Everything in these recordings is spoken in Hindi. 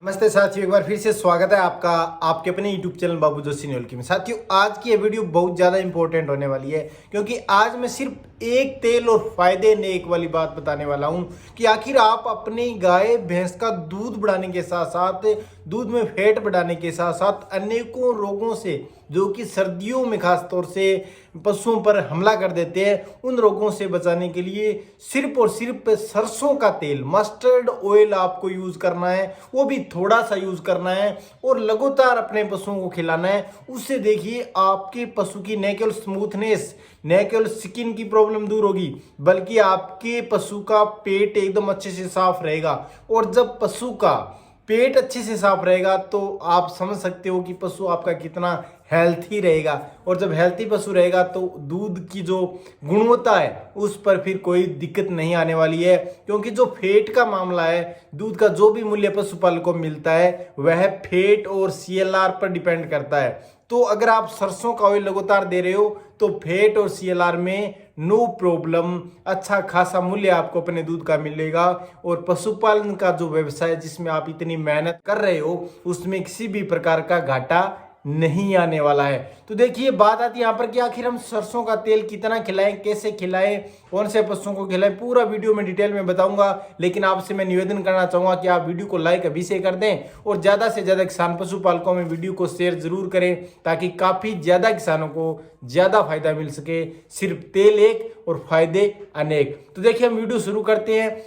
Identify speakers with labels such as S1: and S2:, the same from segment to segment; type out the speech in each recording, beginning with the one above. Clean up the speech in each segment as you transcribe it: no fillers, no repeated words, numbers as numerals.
S1: नमस्ते साथियों, एक बार फिर से स्वागत है आपका आपके अपने YouTube चैनल बाबू जोशी न्यूल्की में। साथियों, आज की ये वीडियो बहुत ज़्यादा इंपॉर्टेंट होने वाली है क्योंकि आज मैं सिर्फ एक तेल और फायदे नेक वाली बात बताने वाला हूं कि आखिर आप अपनी गाय भैंस का दूध बढ़ाने के साथ साथ दूध में फैट बढ़ाने के साथ साथ अनेकों रोगों से जो कि सर्दियों में खास तौर से पशुओं पर हमला कर देते हैं, उन रोगों से बचाने के लिए सिर्फ और सिर्फ सरसों का तेल मस्टर्ड ऑयल आपको यूज करना है, वो भी थोड़ा सा यूज करना है और लगातार अपने पशुओं को खिलाना है। उससे देखिए आपके पशु की न केवल स्मूथनेस, न केवल स्किन की प्रॉब्लम दूर होगी बल्कि आपके पशु का पेट एकदम अच्छे से साफ रहेगा। और जब पशु का पेट अच्छे से साफ रहेगा तो आप समझ सकते हो कि पशु आपका कितना हेल्थी रहेगा। और जब हेल्थी पशु रहेगा तो दूध की जो गुणवत्ता है उस पर फिर कोई दिक्कत नहीं आने वाली है, क्योंकि जो फैट का मामला है, दूध का जो भी मूल्य पशुपालक को मिलता है वह फैट और सीएलआर पर डिपेंड करता है। तो अगर आप सरसों का ऑयल लगातार दे रहे हो तो फैट और सीएलआर में नो प्रॉब्लम, अच्छा खासा मूल्य आपको अपने दूध का मिलेगा। और पशुपालन का जो व्यवसाय जिसमें आप इतनी मेहनत कर रहे हो उसमें किसी भी प्रकार का घाटा नहीं आने वाला है। तो देखिए बात आती है यहाँ पर कि आखिर हम सरसों का तेल कितना खिलाएं, कैसे खिलाएं, कौन से पशुओं को खिलाएं, पूरा वीडियो में डिटेल में बताऊंगा। लेकिन आपसे मैं निवेदन करना चाहूंगा कि आप वीडियो को लाइक अभी से कर दें और ज्यादा से ज्यादा किसान पशुपालकों में वीडियो को शेयर जरूर करें ताकि काफी ज्यादा किसानों को ज्यादा फायदा मिल सके। सिर्फ तेल एक और फायदे अनेक। तो देखिए हम वीडियो शुरू करते हैं।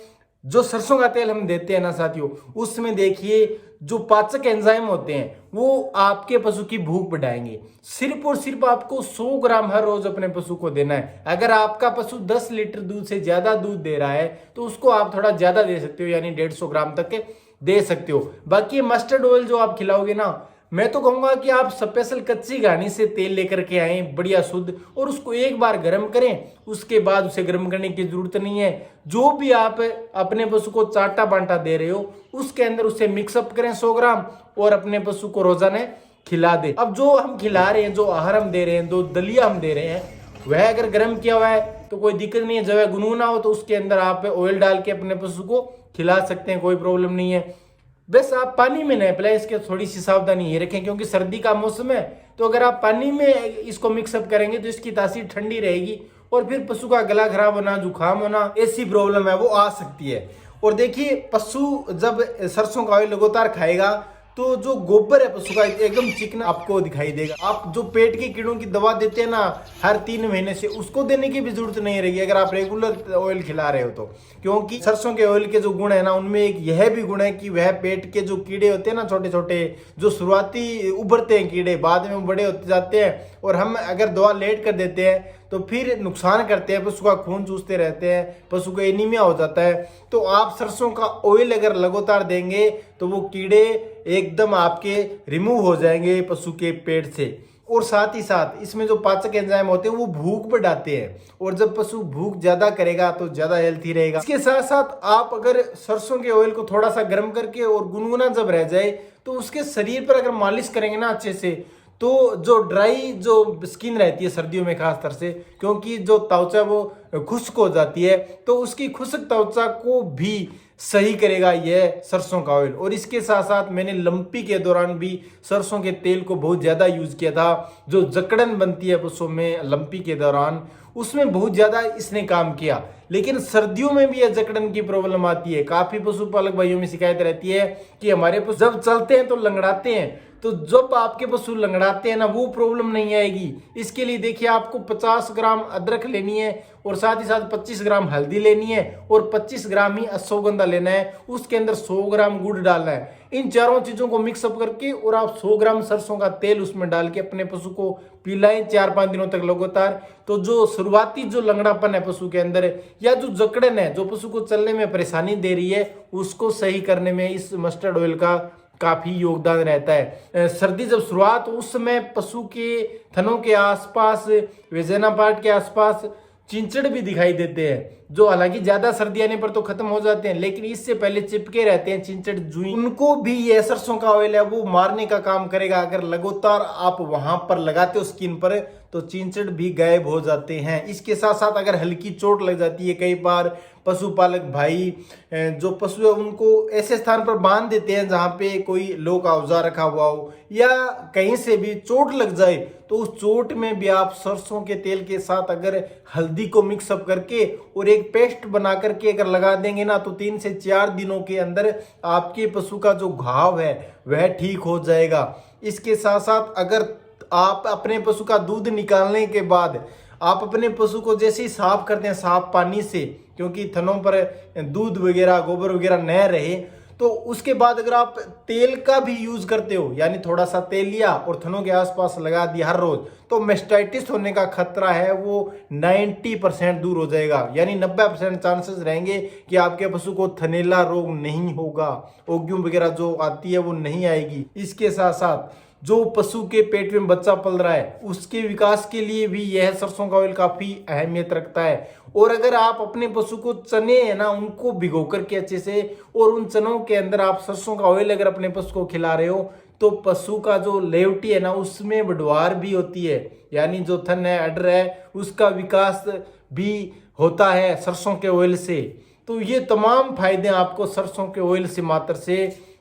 S1: जो सरसों का तेल हम देते हैं ना साथियों, उसमें देखिए जो पाचक एंजाइम होते हैं वो आपके पशु की भूख बढ़ाएंगे। सिर्फ और सिर्फ आपको 100 ग्राम हर रोज अपने पशु को देना है। अगर आपका पशु 10 लीटर दूध से ज्यादा दूध दे रहा है तो उसको आप थोड़ा ज्यादा दे सकते हो, यानी 150 ग्राम तक के दे सकते हो। बाकी मस्टर्ड ऑयल जो आप खिलाओगे ना, मैं तो कहूंगा कि आप स्पेशल कच्ची घानी से तेल लेकर के आए बढ़िया शुद्ध, और उसको एक बार गर्म करें, उसके बाद उसे गर्म करने की जरूरत नहीं है। जो भी आप अपने पशु को चाटा बांटा दे रहे हो उसके अंदर उसे मिक्सअप करें 100 ग्राम और अपने पशु को रोजाना खिला दे। अब जो हम खिला रहे हैं, जो आहार हम दे रहे हैं, जो दलिया हम दे रहे हैं, वह अगर गर्म किया हुआ है तो कोई दिक्कत नहीं है। जब वह गुनगुना हो तो उसके अंदर आप ऑयल डाल के अपने पशु को खिला सकते हैं, कोई प्रॉब्लम नहीं है। बस आप पानी में नहीं पिलाएं, इसके थोड़ी सी सावधानी ये रखें क्योंकि सर्दी का मौसम है। तो अगर आप पानी में इसको मिक्सअप करेंगे तो इसकी तासीर ठंडी रहेगी और फिर पशु का गला खराब होना, जुकाम होना, ऐसी प्रॉब्लम है वो आ सकती है। और देखिए पशु जब सरसों का ऑयल लगातार खाएगा तो जो गोबर है पशु का एकदम चिकना आपको दिखाई देगा। आप जो पेट के कीड़ों की दवा देते हैं ना हर 3 महीने से, उसको देने की भी जरूरत नहीं रहेगी अगर आप रेगुलर ऑयल खिला रहे हो तो। क्योंकि सरसों के ऑयल के जो गुण है ना, उनमें एक यह भी गुण है कि वह पेट के जो कीड़े होते हैं ना, छोटे छोटे जो शुरुआती उभरते हैं कीड़े, बाद में बड़े होते जाते हैं और हम अगर दवा लेट कर देते हैं तो फिर नुकसान करते हैं, पशु का खून चूसते रहते हैं, पशु को एनीमिया हो जाता है। तो आप सरसों का ऑयल अगर लगातार देंगे तो वो कीड़े एकदम आपके रिमूव हो जाएंगे पशु के पेट से। और साथ ही साथ इसमें जो पाचक एंजाइम होते हैं वो भूख बढ़ाते हैं, और जब पशु भूख ज्यादा करेगा तो ज्यादा हेल्थी रहेगा। इसके साथ साथ आप अगर सरसों के ऑयल को थोड़ा सा गर्म करके और गुनगुना जब रह जाए तो उसके शरीर पर अगर मालिश करेंगे ना अच्छे से, तो जो ड्राई जो स्किन रहती है सर्दियों में खास तौर से, क्योंकि जो त्वचा वो खुश्क हो जाती है, तो उसकी खुश्क त्वचा को भी सही करेगा यह सरसों का ऑयल। और इसके साथ साथ मैंने लंपी के दौरान भी सरसों के तेल को बहुत ज्यादा यूज किया था। जो जकड़न बनती है पशुओं में लंपी के दौरान, उसमें बहुत ज्यादा इसने काम किया। लेकिन सर्दियों में भी यह जकड़न की प्रॉब्लम आती है। काफी पशुपालक भाइयों में शिकायत रहती है कि हमारे पशु जब चलते हैं तो लंगड़ाते हैं। तो जब आपके पशु लंगड़ाते हैं ना, वो प्रॉब्लम नहीं आएगी। इसके लिए देखिए आपको 50 ग्राम अदरक लेनी है और साथ ही साथ 25 ग्राम हल्दी लेनी है और 25 ग्राम ही अश्वगंधा लेना है। उसके अंदर 100 ग्राम गुड़ डालना है। इन चारों चीजों को मिक्सअप करके और आप 100 ग्राम सरसों का तेल उसमें डाल के अपने पशु को पिलाएं 4-5 दिनों तक लगातार। तो जो शुरुआती जो लंगड़ापन है पशु के अंदर या जो जकड़न है जो पशु को चलने में परेशानी दे रही है, उसको सही करने में इस मस्टर्ड ऑयल का काफी योगदान रहता है। सर्दी जब शुरुआत उस समय पशु के थनों के आसपास, वेजेना पार्ट के आसपास चिंचड़ भी दिखाई देते हैं, जो हालांकि ज्यादा सर्दी आने पर तो खत्म हो जाते हैं, लेकिन इससे पहले चिपके रहते हैं चिंचड़ जुई, उनको भी ये सरसों का ऑयल है वो मारने का काम करेगा। अगर लगातार आप वहां पर लगाते हो स्किन पर तो चिंचड़ भी गायब हो जाते हैं। इसके साथ साथ अगर हल्की चोट लग जाती है, कई बार पशुपालक भाई जो पशु है उनको ऐसे स्थान पर बांध देते हैं जहां पे कोई लो का औजार रखा हुआ हो या कहीं से भी चोट लग जाए, तो उस चोट में भी आप सरसों के तेल के साथ अगर हल्दी को मिक्सअप करके और एक पेस्ट बना करके अगर लगा देंगे ना, तो 3 से 4 दिनों के अंदर आपके पशु का जो घाव है वह ठीक हो जाएगा। इसके साथ साथ अगर आप अपने पशु का दूध निकालने के बाद आप अपने पशु को जैसे ही साफ करते हैं साफ पानी से, क्योंकि थनों पर दूध वगैरह गोबर वगैरह न रहे, तो उसके बाद अगर आप तेल का भी यूज करते हो, यानी थोड़ा सा तेल लिया और थनों के आसपास लगा दिया हर रोज, तो मेस्टाइटिस होने का खतरा है वो 90% दूर हो जाएगा। यानी 90% चांसेस रहेंगे कि आपके पशु को थनैला रोग नहीं होगा, ओग्यू वगैरह जो आती है वो नहीं आएगी। इसके साथ साथ जो पशु के पेट में बच्चा पल रहा है उसके विकास के लिए भी यह सरसों का ऑयल काफी अहमियत रखता है। और अगर आप अपने पशु को चने है ना उनको भिगो करके अच्छे से और उन चनों के अंदर आप सरसों का ऑयल अगर अपने पशु को खिला रहे हो, तो पशु का जो लेवटी है ना उसमें बढ़वार भी होती है, यानी जो थन है अडर है उसका विकास भी होता है सरसों के ऑयल से। तो ये तमाम फायदे आपको सरसों के ऑयल से मात्र से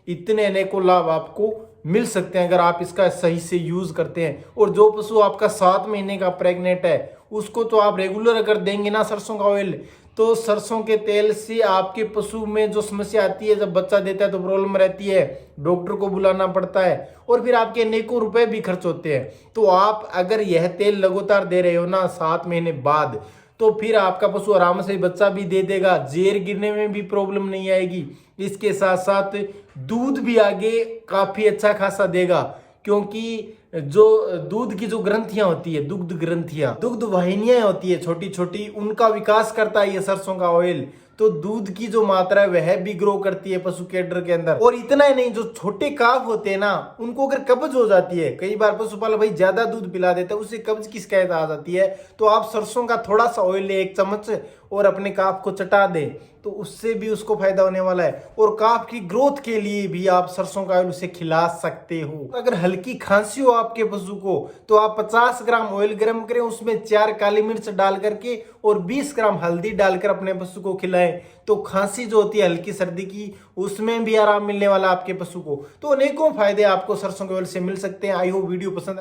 S1: इतने अनेकों लाभ आपको मिल सकते हैं अगर आप इसका सही से यूज करते हैं। और जो पशु आपका 7 महीने का प्रेग्नेंट है उसको तो आप रेगुलर अगर देंगे ना सरसों का ऑयल, तो सरसों के तेल से आपके पशु में जो समस्या आती है जब बच्चा देता है तो प्रॉब्लम रहती है, डॉक्टर को बुलाना पड़ता है और फिर आपके अनेकों रुपए भी खर्च होते हैं। तो आप अगर यह तेल लगातार दे रहे हो ना 7 महीने बाद, तो फिर आपका पशु आराम से बच्चा भी दे देगा, जेर गिरने में भी प्रॉब्लम नहीं आएगी। इसके साथ साथ दूध भी आगे काफी अच्छा खासा देगा, क्योंकि जो दूध की जो ग्रंथियां होती है, दुग्ध ग्रंथियां, दुग्ध वाहिनियां होती है छोटी छोटी, उनका विकास करता है ये सरसों का ऑयल। तो दूध की जो मात्रा है वह भी ग्रो करती है पशु के अड्डर के अंदर। और इतना ही नहीं, जो छोटे काफ होते हैं ना उनको अगर कब्ज हो जाती है, कई बार पशुपालक भाई ज्यादा दूध पिला देता है उससे कब्ज की शिकायत आ जाती है, तो आप सरसों का थोड़ा सा ऑयल ले 1 चम्मच और अपने काफ को चटा दें तो उससे भी उसको फायदा होने वाला है। और काफ की ग्रोथ के लिए भी आप सरसों का ऑयल उसे खिला सकते हो। अगर हल्की खांसी हो आपके पशु को तो आप 50 ग्राम ऑयल गर्म करें, उसमें 4 काली मिर्च डाल करके और 20 ग्राम हल्दी डालकर अपने पशु को खिलाएं, तो खांसी जो होती है हल्की सर्दी की उसमें भी आराम मिलने वाला आपके पशु को। तो अनेकों फायदे आपको सरसों के ऑयल से मिल सकते हैं। आई होप वीडियो पसंद